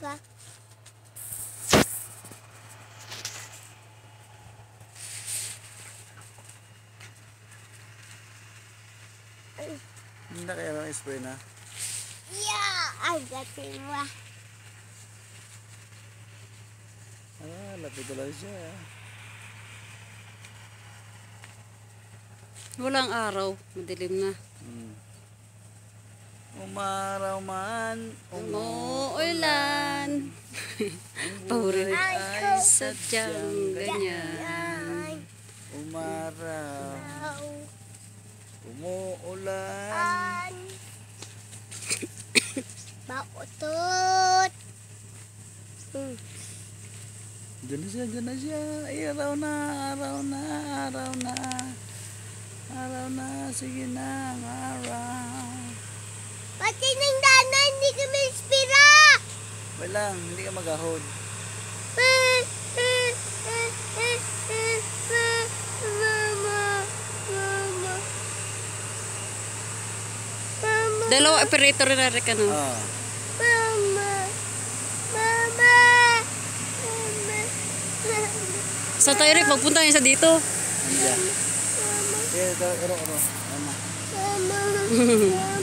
Pa. Hindi na kaya lang spray na. Yeah, agatin mo. Lapit na lang siya. Walang araw, madilim na. Umaraw man, umuulan. Paurin ay sadyang ganyan. Umaraw, umuulan. Bautot. Diyan na siya, diyan na siya. Ay, araw na, araw na, araw na. Araw na, sige na, ang araw. Pati ng dana, hindi kami inspira. Walang, hindi ka magahod. Dalawa operator na rin ka no? Ah. Mama. Mama. Sa tayo rin, pagpunta niya sa dito. Andiyan. Eh, ito, oro. Ano? Mama.